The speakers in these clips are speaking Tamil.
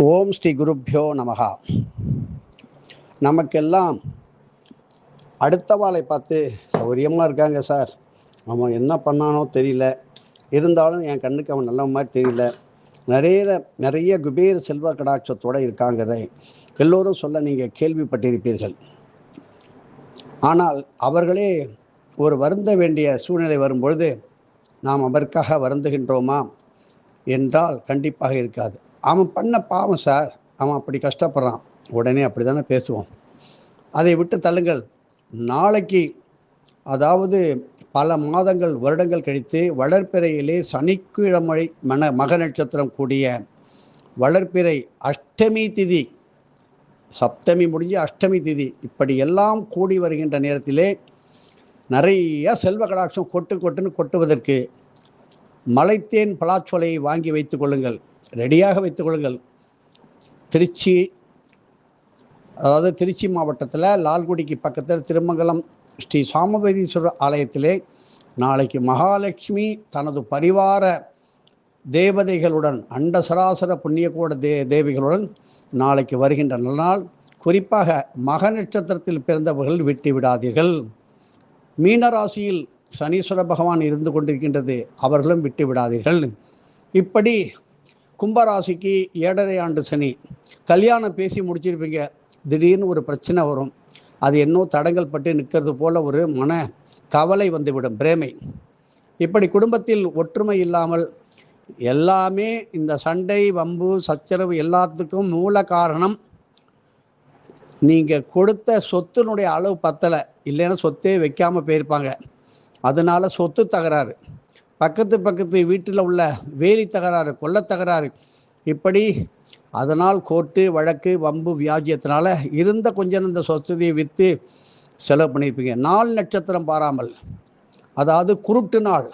ஓம் ஸ்ரீ குருப்யோ நமகா. நமக்கெல்லாம் அடுத்தவாளை பார்த்து சௌரியமாக இருக்காங்க சார், அவன் என்ன பண்ணானோ தெரியல, இருந்தாலும் என் கண்ணுக்கு அவன் நல்ல மாதிரி தெரியல, நிறைய குபேர செல்வ கடாட்சத்தோடு இருக்காங்கிறதை எல்லோரும் சொல்ல நீங்கள் கேள்விப்பட்டிருப்பீர்கள். ஆனால் அவர்களே ஒரு வருந்த வேண்டிய சூழ்நிலை வரும்பொழுது நாம் அவருக்காக வருந்துகின்றோமா என்றால் கண்டிப்பாக இருக்காது. அவன் பண்ண பாவம் சார், அவன் அப்படி கஷ்டப்படுறான், உடனே அப்படி தானே பேசுவோம். அதை விட்டு தள்ளுங்கள். நாளைக்கு, அதாவது பல மாதங்கள் வருடங்கள் கழித்து வளர்ப்பிறையிலே சனிக்கிழமை மக நட்சத்திரம் கூடிய வளர்ப்பிறை அஷ்டமி திதி, சப்தமி முடிஞ்சு அஷ்டமி திதி, இப்படி எல்லாம் கூடி வருகின்ற நேரத்திலே நிறைய செல்வ கடாட்சம் கொட்டுன்னு கொட்டுவதற்கு மலைத்தேன் பலாச்சோலையை வாங்கி வைத்துக் கொள்ளுங்கள், ரெடியாக வைத்துக் கொள்ளுங்கள். திருச்சி மாவட்டத்தில் லால்குடிக்கு பக்கத்தில் திருமங்கலம் ஸ்ரீ சாமவேதீஸ்வரர் ஆலயத்திலே நாளைக்கு மகாலட்சுமி தனது பரிவார தேவதைகளுடன், அண்ட சராசர புண்ணியகோட தேவிகளுடன் நாளைக்கு வருகின்ற நாள். குறிப்பாக மக நட்சத்திரத்தில் பிறந்தவர்கள் விட்டு விடாதீர்கள். மீனராசியில் சனீஸ்வர பகவான் இருந்து கொண்டிருக்கின்றது, அவர்களும் விட்டு விடாதீர்கள். இப்படி கும்பராசிக்கு 7.5 ஆண்டு சனி, கல்யாணம் பேசி முடிச்சிருப்பீங்க, திடீர்னு ஒரு பிரச்சனை வரும், அது இன்னும் தடங்கள் பட்டு நிற்கிறது போல ஒரு மன கவலை வந்துவிடும், பிரேமை. இப்படி குடும்பத்தில் ஒற்றுமை இல்லாமல் எல்லாமே இந்த சண்டை வம்பு சச்சரவு எல்லாத்துக்கும் மூல காரணம் நீங்கள் கொடுத்த சொத்தினுடைய அளவு பத்தலை, இல்லைன்னா சொத்தே வைக்காமல் போயிருப்பாங்க, அதனால சொத்து தகராறு, பக்கத்து வீட்டில் உள்ள வேலி தகராறு, கொல்ல தகராறு, இப்படி அதனால் கோர்ட்டு வழக்கு வம்பு வியாஜியத்தினால இருந்த கொஞ்சம் இந்த சொத்தையை விற்று செலவு பண்ணியிருப்பீங்க. நாள் நட்சத்திரம் பாராமல், அதாவது குருட்டு நாள்,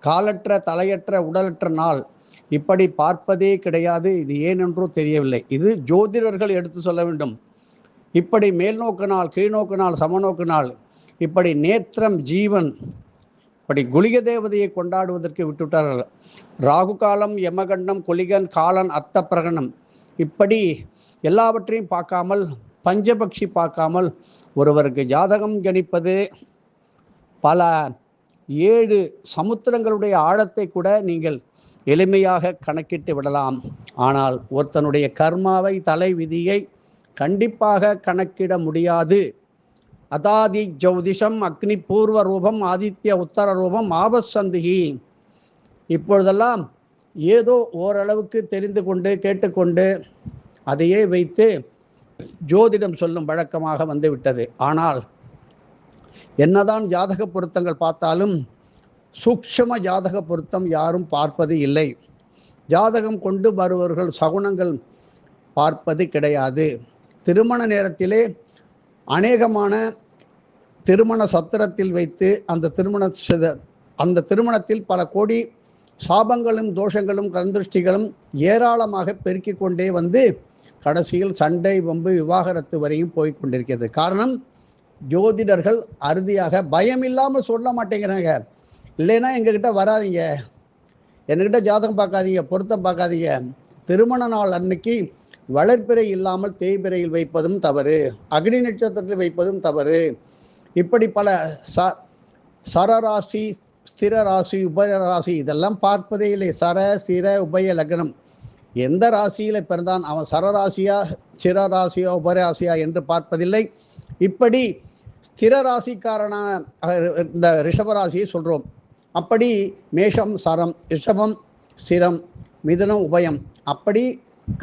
காலற்ற தலையற்ற உடலற்ற நாள், இப்படி பார்ப்பதே கிடையாது. இது ஏனென்றோ தெரியவில்லை. இது ஜோதிடர்கள் எடுத்து சொல்ல வேண்டும். இப்படி மேல்நோக்கு நாள், கீழ்நோக்கு நாள், சமநோக்கு நாள், இப்படி நேத்திரம் ஜீவன், இப்படி குளிக தேவதையை கொண்டாடுவதற்கு விட்டுவிட்டார்கள். ராகு காலம், யமகண்டம், குளிகன், காலன், அர்த்த பிரகணம், இப்படி எல்லாவற்றையும் பார்க்காமல், பஞ்சபக்ஷி பார்க்காமல் ஒருவருக்கு ஜாதகம் கணிப்பது பல 7 சமுத்திரங்களுடைய ஆழத்தை கூட நீங்கள் எளிமையாக கணக்கிட்டு விடலாம். ஆனால் ஒருத்தனுடைய கர்மாவை, தலை விதியை கண்டிப்பாக கணக்கிட முடியாது. அதாதி ஜோதிஷம் அக்னி பூர்வ ரூபம் ஆதித்ய உத்தர ரூபம் ஆபசந்திகி, இப்பொழுதெல்லாம் ஏதோ ஓரளவுக்கு தெரிந்து கொண்டு கேட்டுக்கொண்டு அதையே வைத்து ஜோதிடம் சொல்லும் வழக்கமாக வந்துவிட்டது. ஆனால் என்னதான் ஜாதக பொருத்தங்கள் பார்த்தாலும் சூக்ஷ்ம ஜாதக பொருத்தம் யாரும் பார்ப்பது இல்லை. ஜாதகம் கொண்டு வருபவர்கள் சகுனங்கள் பார்ப்பது கிடையாது. திருமண நேரத்திலே அநேகமான திருமண சத்திரத்தில் வைத்து அந்த திருமணத்தில் பல கோடி சாபங்களும் தோஷங்களும் கந்திருஷ்டிகளும் ஏராளமாக பெருக்கிக் கொண்டே வந்து கடைசியில் சண்டை வம்பு விவாகரத்து வரையும் போய்கொண்டிருக்கிறது. காரணம், ஜோதிடர்கள் அறுதியாக பயம் இல்லாமல் சொல்ல மாட்டேங்கிறாங்க. இல்லைன்னா எங்ககிட்ட வராதிங்க, என்கிட்ட ஜாதகம் பார்க்காதீங்க, பொருத்தம் பார்க்காதீங்க. திருமண நாள் அன்னைக்கு வளர்ப்பிறை இல்லாமல் தேய்பிறையில் வைப்பதும் தவறு, அக்னி நட்சத்திரத்தில் வைப்பதும் தவறு. இப்படி பல சரராசி, ஸ்திர ராசி, உபயராசி, இதெல்லாம் பார்ப்பதே இல்லை. சர ஸ்திர உபய லக்னம், எந்த ராசியில் பிறந்தான் அவன் சரராசியா சிரராசியா உபராசியா என்று பார்ப்பதில்லை. இப்படி ஸ்திர ராசிக்காரனான இந்த ரிஷபராசியை சொல்கிறோம். அப்படி மேஷம் சரம், ரிஷபம் சிரம், மிதுனம் உபயம், அப்படி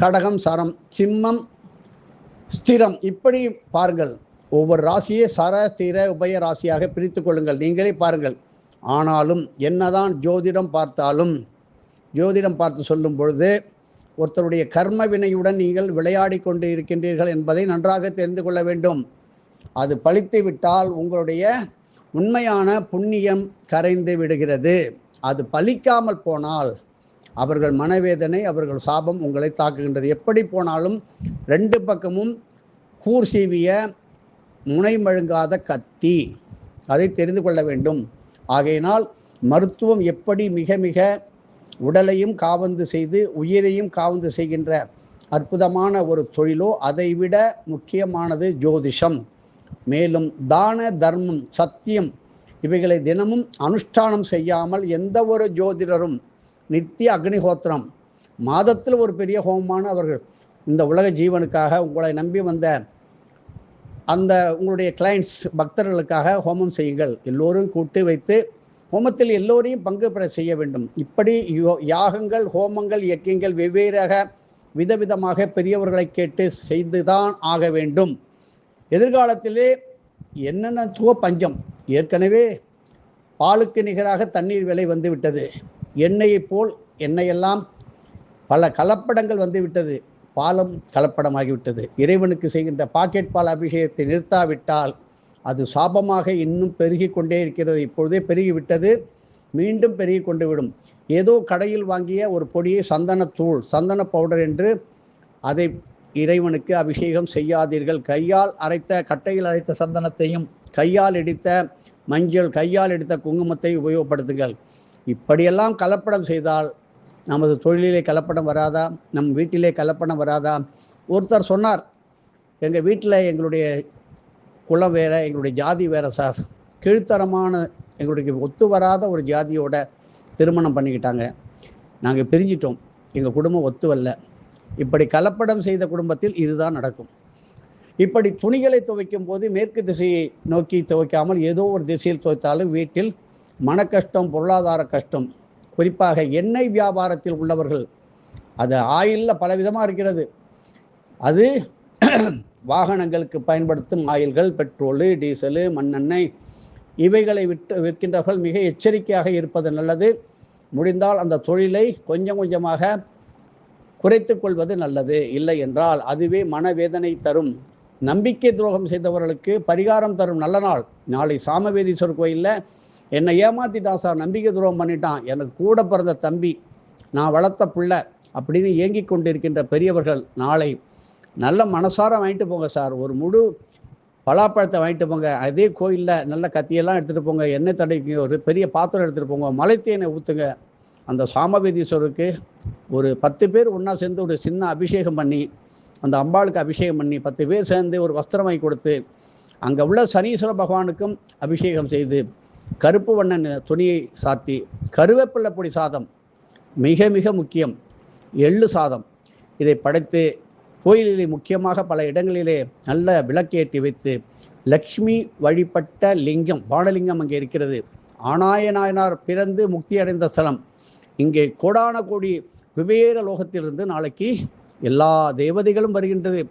கடகம் சரம், சிம்மம் ஸ்திரம், இப்படி பாருங்கள். ஒவ்வொரு ராசியை சர ஸ்திர உபய ராசியாக பிரித்து கொள்ளுங்கள், நீங்களே பாருங்கள். ஆனாலும் என்னதான் ஜோதிடம் பார்த்து சொல்லும் பொழுது ஒருத்தருடைய கர்ம வினையுடன் நீங்கள் விளையாடி கொண்டு இருக்கின்றீர்கள் என்பதை நன்றாக தெரிந்து கொள்ள வேண்டும். அது பழித்து விட்டால் உங்களுடைய உண்மையான புண்ணியம் கரைந்து விடுகிறது. அது பலிக்காமல் போனால் அவர்கள் மனவேதனை, அவர்கள் சாபம் உங்களை தாக்குகின்றது. எப்படி போனாலும் 2 பக்கமும் கூர் சீவிய முனை மழுங்காத கத்தி, அதை தெரிந்து கொள்ள வேண்டும். ஆகையினால் மருத்துவம் எப்படி மிக மிக உடலையும் காவந்து செய்து உயிரையும் காவந்து செய்கின்ற அற்புதமான ஒரு தொழிலோ அதைவிட முக்கியமானது ஜோதிஷம். மேலும் தான தர்மம், சத்தியம் இவைகளை தினமும் அனுஷ்டானம் செய்யாமல் எந்த ஒரு ஜோதிடரும், நித்திய அக்னிஹோத்திரம், மாதத்தில் ஒரு பெரிய ஹோமமான அவர்கள் இந்த உலக ஜீவனுக்காக உங்களை நம்பி வந்த அந்த உங்களுடைய கிளைண்ட்ஸ் பக்தர்களுக்காக ஹோமம் செய்யுங்கள். எல்லோரும் கூட்டு வைத்து ஹோமத்தில் எல்லோரையும் பங்கு பெற செய்ய வேண்டும். இப்படி யாகங்கள், ஹோமங்கள், யக்கியங்கள் வெவ்வேறாக விதவிதமாக பெரியவர்களை கேட்டு செய்துதான் ஆக வேண்டும். எதிர்காலத்திலே என்னென்ன பஞ்சம், ஏற்கனவே பாலுக்கு நிகராக தண்ணீர் விலை வந்துவிட்டது. எண்ணெயை போல் எண்ணெயெல்லாம் பல கலப்படங்கள் வந்துவிட்டது. பாலும் கலப்படமாகிவிட்டது. இறைவனுக்கு செய்கின்ற பாக்கெட் பால் அபிஷேகத்தை நிறுத்தாவிட்டால் அது சாபமாக இன்னும் பெருகி கொண்டே இருக்கிறது. இப்பொழுதே பெருகிவிட்டது, மீண்டும் பெருகி கொண்டு விடும். ஏதோ கடையில் வாங்கிய ஒரு பொடியை சந்தனத்தூள், சந்தன பவுடர் என்று அதை இறைவனுக்கு அபிஷேகம் செய்யாதீர்கள். கையால் அரைத்த, கட்டையில் அரைத்த சந்தனத்தையும், கையால் இடித்த மஞ்சள், கையால் இடித்த குங்குமத்தை உபயோகப்படுத்துங்கள். இப்படியெல்லாம் கலப்படம் செய்தால் நமது தொழிலிலே கலப்படம் வராதா? நம் வீட்டிலே கலப்படம் வராதா? ஒருத்தர் சொன்னார், எங்கள் வீட்டில் எங்களுடைய குலம் வேறு, எங்களுடைய ஜாதி வேறு சார். கீழ்த்தரமான எங்களுடைய ஒத்து வராத ஒரு ஜாதியோட திருமணம் பண்ணிக்கிட்டாங்க. நாங்கள் பிரிஞ்சிட்டோம், எங்கள் குடும்பம் ஒத்து வரல. இப்படி கலப்படம் செய்த குடும்பத்தில் இதுதான் நடக்கும். இப்படி துணிகளை துவைக்கும் போது மேற்கு திசையை நோக்கி துவைக்காமல் ஏதோ ஒரு திசையில் துவைத்தாலும் வீட்டில் மன கஷ்டம், பொருளாதார கஷ்டம். குறிப்பாக எண்ணெய் வியாபாரத்தில் உள்ளவர்கள், அது ஆயிலில் பலவிதமாக இருக்கிறது. அது வாகனங்களுக்கு பயன்படுத்தும் ஆயில்கள், பெட்ரோலு, டீசலு, மண்ணெண்ணெய் இவைகளை விற்கின்றவர்கள் மிக எச்சரிக்கையாக இருப்பது நல்லது. முடிந்தால் அந்த தொழிலை கொஞ்சம் கொஞ்சமாக குறைத்து கொள்வது நல்லது. இல்லை என்றால் அதுவே மனவேதனை தரும். நம்பிக்கை துரோகம் செய்தவர்களுக்கு பரிகாரம் தரும் நல்ல நாள். நாளை சாமவேதீஸ்வரர் கோயிலில் என்னை ஏமாத்திட்டான் சார், நம்பிக்கை துரோகம் பண்ணிட்டான், எனக்கு கூட பிறந்த தம்பி, நான் வளர்த்த பிள்ளை அப்படின்னு ஏங்கி கொண்டிருக்கின்ற பெரியவர்கள் நாளை நல்ல மனசார வாங்கிட்டு போங்க சார். ஒரு முழு பலாப்பழத்தை வாங்கிட்டு போங்க. அதே கோயிலில் நல்ல கத்தியெல்லாம் எடுத்துகிட்டு போங்க, எண்ணெய் தடைக்கு ஒரு பெரிய பாத்திரம் எடுத்துகிட்டு போங்க, மலைத்தேனை ஊற்றுங்க. அந்த சாமவேதீஸ்வரருக்கு ஒரு 10 பேர் ஒன்றா சேர்ந்து ஒரு சின்ன அபிஷேகம் பண்ணி, அந்த அம்பாளுக்கு அபிஷேகம் பண்ணி 10 பேர் சேர்ந்து ஒரு வஸ்திரம் வாங்கி கொடுத்து, அங்கே உள்ள சனீஸ்வர பகவானுக்கும் அபிஷேகம் செய்து, கருப்பு வண்ணன் துணியை சாத்தி, கருவேப்பிள்ளை பொடி சாதம் மிக மிக முக்கியம், எள்ளு சாதம் இதை படைத்து கோயிலிலே முக்கியமாக பல இடங்களிலே நல்ல விளக்கேற்றி வைத்து, லக்ஷ்மி வழிபட்ட லிங்கம், பானலிங்கம் அங்கே இருக்கிறது. ஆனாய நாயனார் பிறந்து முக்தி அடைந்த ஸ்தலம். இங்கே கோடான கோடி குபேர லோகத்திலிருந்து நாளைக்கு எல்லா தேவதைகளும் வருகின்றது.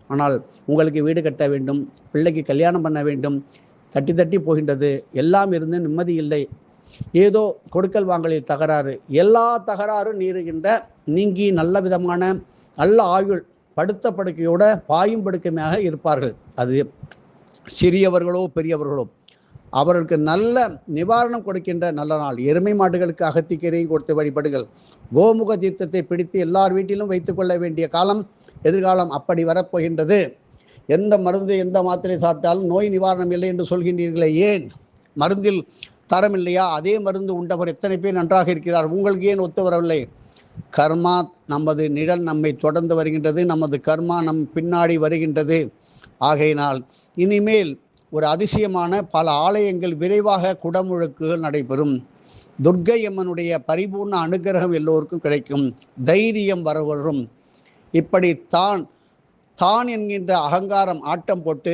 ஆனால் உங்களுக்கு வீடு கட்ட வேண்டும், பிள்ளைக்கு கல்யாணம் பண்ண வேண்டும், தட்டி தட்டி போகின்றது. எல்லாம் இருந்து நிம்மதி இல்லை. ஏதோ கொடுக்கல் வாங்கலில் தகராறு, எல்லா தகராறும் நீங்கி நல்ல விதமான நல்ல ஆயுள், படுத்த படுக்கையோட பாயும் படுக்கையாக இருப்பார்கள். அது சிறியவர்களோ பெரியவர்களோ அவர்களுக்கு நல்ல நிவாரணம் கொடுக்கின்ற நல்ல நாள். எருமை மாடுகளுக்கு அகத்திக்கீரையும் கொடுத்து வழிபடுங்கள். கோமுக தீர்த்தத்தை பிடித்து எல்லார் வீட்டிலும் வைத்துக்கொள்ள வேண்டிய காலம் எதிர்காலம் அப்படி வரப்போகின்றது. எந்த மருந்து, எந்த மாத்திரை சாப்பிட்டாலும் நோய் நிவாரணம் இல்லை என்று சொல்கின்றீர்களே, ஏன்? மருந்தில் தரம் இல்லையா? அதே மருந்து உண்டவர் எத்தனை பேர் நன்றாக இருக்கிறார்? உங்களுக்கு ஏன் ஒத்து வரவில்லை? கர்மா, நமது நிழல் நம்மை தொடர்ந்து வருகின்றது, நமது கர்மா நம் பின்னாடி வருகின்றது. ஆகையினால் இனிமேல் ஒரு அதிசயமான பல ஆலயங்கள் விரைவாக குடமுழுக்குகள் நடைபெறும். துர்க்கை அம்மனுடைய பரிபூர்ண அனுகிரகம் எல்லோருக்கும் கிடைக்கும். தைரியம் வரும். இப்படி தான் என்கின்ற அகங்காரம் ஆட்டம் போட்டு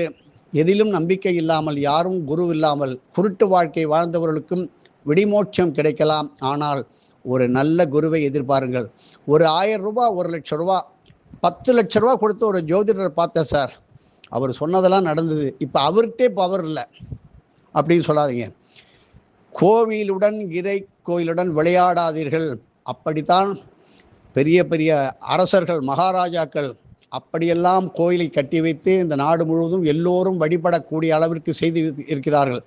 எதிலும் நம்பிக்கை இல்லாமல், யாரும் குரு இல்லாமல் குருட்டு வாழ்க்கை வாழ்ந்தவர்களுக்கும் விடிமோட்சம் கிடைக்கலாம். ஆனால் ஒரு நல்ல குருவை எதிர்பாருங்கள். ஒரு 1000 ரூபா, 1 லட்சம் ரூபா, 10 லட்ச ரூபா கொடுத்து ஒரு ஜோதிடரை பார்த்தேன் சார், அவர் சொன்னதெல்லாம் நடந்தது. இப்போ அவர்கிட்டே பவர் இல்லை அப்படின்னு சொல்லாதீங்க. கோவிலுடன் இறை கோயிலுடன் விளையாடாதீர்கள். அப்படித்தான் பெரிய பெரிய அரசர்கள், மகாராஜாக்கள் அப்படியெல்லாம் கோயிலை கட்டி வைத்து இந்த நாடு முழுவதும் எல்லோரும் வழிபடக்கூடிய அளவிற்கு செய்து இருக்கிறார்கள்.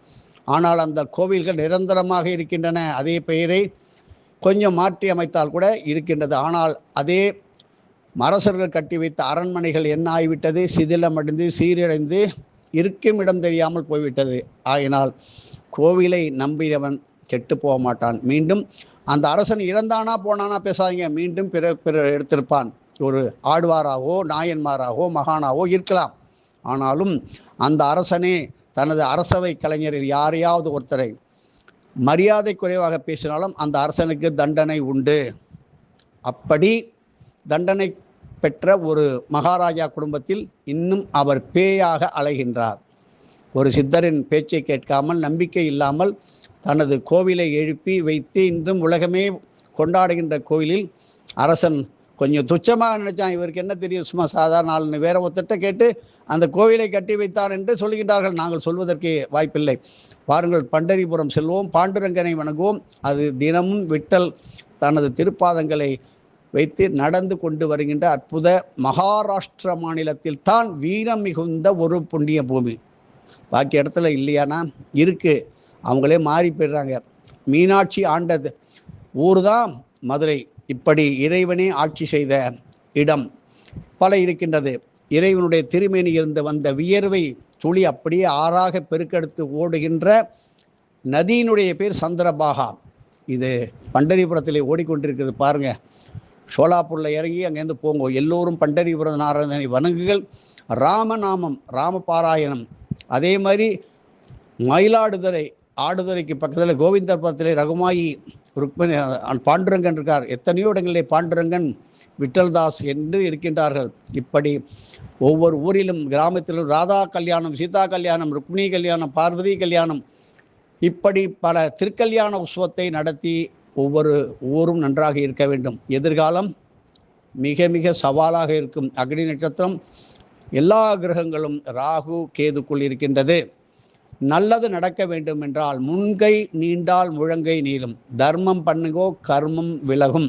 ஆனால் அந்த கோவில்கள் நிரந்தரமாக இருக்கின்றன. அதே பெயரை கொஞ்சம் மாற்றி அமைத்தால் கூட இருக்கின்றது. ஆனால் அதே அரசர்கள் கட்டி வைத்த அரண்மனைகள் என்ன ஆகிவிட்டது? சிதிலமடைந்து சீரடைந்து இருக்கும் இடம் தெரியாமல் போய்விட்டது. ஆகினால் கோவிலை நம்பியவன் கெட்டு போக மாட்டான். மீண்டும் அந்த அரசன் இறந்தானா போனானா பேசாதீங்க, மீண்டும் பிற எடுத்திருப்பான். ஒரு ஆழ்வாராகவோ நாயன்மாராகவோ மகானாவோ இருக்கலாம். ஆனாலும் அந்த அரசனே தனது அரசவை கலைஞரில் யாரையாவது ஒருத்தரை மரியாதை குறைவாக பேசினாலும் அந்த அரசனுக்கு தண்டனை உண்டு. அப்படி தண்டனை பெற்ற ஒரு மகாராஜா குடும்பத்தில் இன்னும் அவர் பேயாக அலைகின்றார். ஒரு சித்தரின் பேச்சை கேட்காமல், நம்பிக்கை இல்லாமல் தனது கோவிலை எழுப்பி வைத்து இன்றும் உலகமே கொண்டாடுகின்ற கோயிலில் அரசன் கொஞ்சம் துச்சமாக நினைச்சான், இவருக்கு என்ன தெரியும், சும்மா சாதாரண ஆளுன்னு வேற ஒருத்தட்ட கேட்டு அந்த கோவிலை கட்டி வைத்தான் என்று சொல்கின்றார்கள். நாங்கள் சொல்வதற்கு வாய்ப்பில்லை. பாருங்கள், பண்டரிபுரம் செல்வோம், பாண்டுரங்கனை வணங்குவோம். அது தினமும் விட்டல் தனது திருப்பாதங்களை வைத்து நடந்து கொண்டு வருகின்ற அற்புத மகாராஷ்டிர மாநிலத்தில் தான் வீரம் மிகுந்த ஒரு புண்ணிய பூமி. பாக்கி இடத்துல இல்லையானா இருக்கு, அவங்களே மாறி போயிடுறாங்க. மீனாட்சி ஆண்ட ஊர் தான் மதுரை. இப்படி இறைவனே ஆட்சி செய்த இடம் பல இருக்கின்றது. இறைவனுடைய திருமேனி இருந்து வந்த வியர்வை துளி அப்படியே ஆறாக பெருக்கெடுத்து ஓடுகின்ற நதியினுடைய பேர் சந்திரபாகா. இது பண்டரிபுரத்திலே ஓடிக்கொண்டிருக்கிறது. பாருங்க, சோலாப்பூரில் இறங்கி அங்கேருந்து போங்க, எல்லோரும் பண்டரிபுர நாராயணனை வணங்குகள். ராமநாமம், ராமபாராயணம். அதே மாதிரி மயிலாடுதுறை, ஆடுதுறைக்கு பக்கத்தில் கோவிந்தபுரத்திலே ரகுமாயி ருக்மணி பாண்டுரங்கன் இருக்கார். எத்தனையோ இடங்களிலே பாண்டுரங்கன், விட்டல்தாஸ் என்று இருக்கின்றார்கள். இப்படி ஒவ்வொரு ஊரிலும் கிராமத்திலும் ராதா கல்யாணம், சீதா கல்யாணம், ருக்மிணி கல்யாணம், பார்வதி கல்யாணம், இப்படி பல திருக்கல்யாண உற்சவத்தை நடத்தி ஒவ்வொரு ஊரும் நன்றாக இருக்க வேண்டும். எதிர்காலம் மிக மிக சவாலாக இருக்கும். அக்னி நட்சத்திரம் எல்லா கிரகங்களும் ராகு கேதுக்குள் இருக்கின்றது. நல்லது நடக்க வேண்டும் என்றால் முன்கை நீண்டால் முழங்கை நீளும். தர்மம் பண்ணுங்கோ, கர்மம் விலகும்.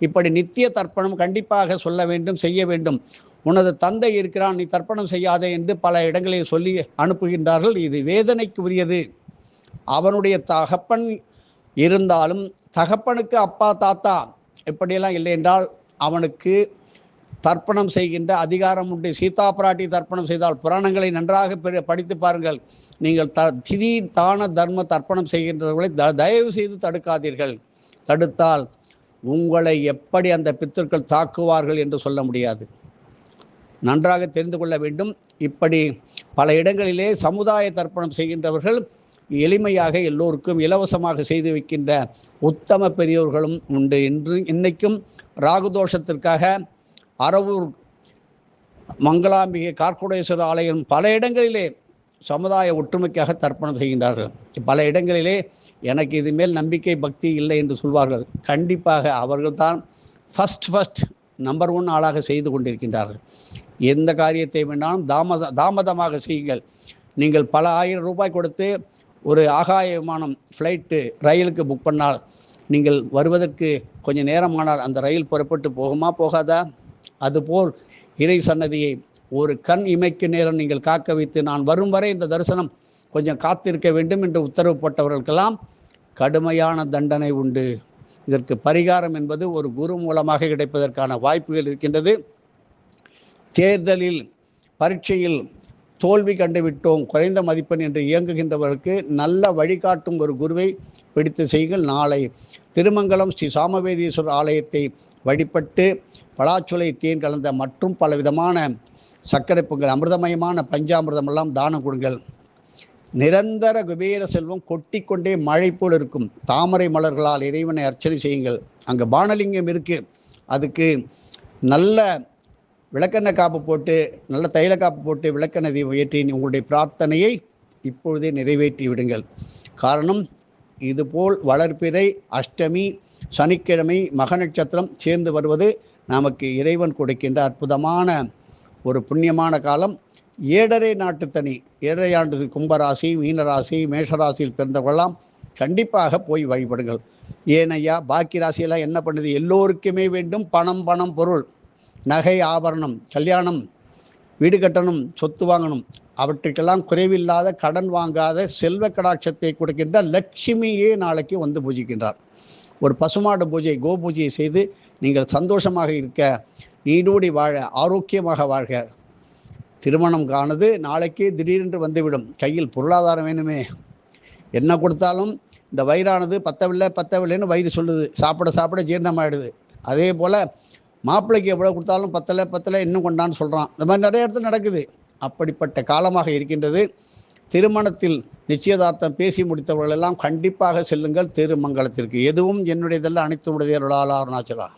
இப்படி நித்திய தர்ப்பணம் கண்டிப்பாக சொல்ல வேண்டும், செய்ய வேண்டும். உனது தந்தை இருக்கிறான், நீ தர்ப்பணம் செய்யாதே என்று பல இடங்களில் சொல்லி அனுப்புகின்றார்கள். இது வேதனைக்கு உரியது. அவனுடைய தகப்பன் இருந்தாலும் தகப்பனுக்கு அப்பா தாத்தா இப்படியெல்லாம் இல்லை என்றால் அவனுக்கு தர்ப்பணம் செய்கின்ற அதிகாரம் உண்டு. சீதா பிராட்டி தர்ப்பணம் செய்தால் புராணங்களை நன்றாக படித்து பாருங்கள். நீங்கள் திதி தான தர்ம தர்ப்பணம் செய்கின்றவர்களை தயவு செய்து தடுக்காதீர்கள். தடுத்தால் உங்களை எப்படி அந்த பித்தர்கள் தாக்குவார்கள் என்று சொல்ல முடியாது. நன்றாக தெரிந்து கொள்ள வேண்டும். இப்படி பல இடங்களிலே சமுதாய தர்ப்பணம் செய்கின்றவர்கள் எளிமையாக எல்லோருக்கும் இலவசமாக செய்து வைக்கின்ற உத்தம பெரியோர்களும் உண்டு. இன்னைக்கும் ராகுதோஷத்திற்காக அரவூர் மங்களாம்பிகை கார்குடேஸ்வரர் ஆலயம் பல இடங்களிலே சமுதாய ஒற்றுமைக்காக தர்ப்பணம் செய்கின்றார்கள். பல இடங்களிலே எனக்கு இது மேல் நம்பிக்கை பக்தி இல்லை என்று சொல்வார்கள். கண்டிப்பாக அவர்கள்தான் ஃபஸ்ட் நம்பர் 1 ஆளாக செய்து கொண்டிருக்கின்றார்கள். எந்த காரியத்தை வேணாலும் தாமதமாக செய்யுங்கள். நீங்கள் பல ஆயிரம் ரூபாய் கொடுத்து ஒரு ஆகாய விமானம், ஃப்ளைட்டு, ரயிலுக்கு புக் பண்ணால் நீங்கள் வருவதற்கு கொஞ்சம் நேரமானால் அந்த ரயில் புறப்பட்டு போகுமா, போகாதா? அதுபோல் இறை சன்னதியை ஒரு கண் இமைக்கு நேரம் நீங்கள் காக்க வைத்து நான் வரும் வரை இந்த தரிசனம் கொஞ்சம் காத்திருக்க வேண்டும் என்று உத்தரவு போட்டவர்களுக்கெல்லாம் கடுமையான தண்டனை உண்டு. இதற்கு பரிகாரம் என்பது ஒரு குரு மூலமாக கிடைப்பதற்கான வாய்ப்புகள் இருக்கின்றது. தேர்தலில், பரீட்சையில் தோல்வி கண்டுவிட்டோம், குறைந்த மதிப்பெண் என்று இயங்குகின்றவர்களுக்கு நல்ல வழிகாட்டும் ஒரு குருவை பிடித்து செய்யுங்கள். நாளை திருமங்கலம் ஸ்ரீ சாமவேதீஸ்வரர் ஆலயத்தை வழிபட்டு பலாச்சுளை தேன் கலந்த மற்றும் பலவிதமான சர்க்கரை பொங்கல், அமிர்தமயமான பஞ்சாமிர்தமெல்லாம் தானம் கொடுங்கள். நிரந்தர குபேர செல்வம் கொட்டிக்கொண்டே மழை போல் இருக்கும். தாமரை மலர்களால் இறைவனை அர்ச்சனை செய்யுங்கள். அங்கே பானலிங்கம் இருக்குது, அதுக்கு நல்ல விளக்கெண்ணெய் காப்பு போட்டு, நல்ல தைல காப்பு போட்டு விளக்கெண்ணெய் தீபம் ஏற்றி உங்களுடைய பிரார்த்தனையை இப்பொழுதே நிறைவேற்றி விடுங்கள். காரணம், இதுபோல் வளர்பிறை, அஷ்டமி, சனிக்கிழமை, மக நட்சத்திரம் சேர்ந்து வருவது நமக்கு இறைவன் கொடுக்கின்ற அற்புதமான ஒரு புண்ணியமான காலம். 7.5 நாட்டு தனி, 7.5 ஆண்டு கும்பராசி, மீனராசி, மேஷராசியில் பிறந்தவர்களெல்லாம் கண்டிப்பாக போய் வழிபடுங்கள். ஏனையா பாக்கி ராசியெல்லாம் என்ன பண்ணுது? எல்லோருக்குமே வேண்டும் பணம், பொருள், நகை, ஆபரணம், கல்யாணம், வீடு கட்டணும், சொத்து வாங்கணும். அவற்றுக்கெல்லாம் குறைவில்லாத, கடன் வாங்காத, செல்வ கடாட்சத்தை கொடுக்கின்ற லட்சுமியே நாளைக்கு வந்து பூஜிக்கின்றார். ஒரு பசுமாடு பூஜை, கோ பூஜையை செய்து நீங்கள் சந்தோஷமாக இருக்க, நீடூடி வாழ, ஆரோக்கியமாக வாழ்க. திருமணம் காணது நாளைக்கு திடீரென்று வந்துவிடும். கையில் பொருளாதாரம் வேணுமே. என்ன கொடுத்தாலும் இந்த வயிறானது பத்தவில்லைன்னு வயிறு சொல்லுது. சாப்பிட ஜீரணமாகிடுது. அதே போல் மாப்பிள்ளைக்கு எவ்வளோ கொடுத்தாலும் பத்தலை பத்தலை இன்னும் கொண்டான்னு சொல்கிறான். இந்த மாதிரி நிறைய இடத்துல நடக்குது. அப்படிப்பட்ட காலமாக இருக்கின்றது. திருமணத்தில் நிச்சயதார்த்தம் பேசி முடித்தவர்களெல்லாம் கண்டிப்பாக செல்லுங்கள் திருமங்கலத்திற்கு. எதுவும் என்னுடையதெல்லாம் அனைத்து உடைய அருளாளா அருணாச்சலா.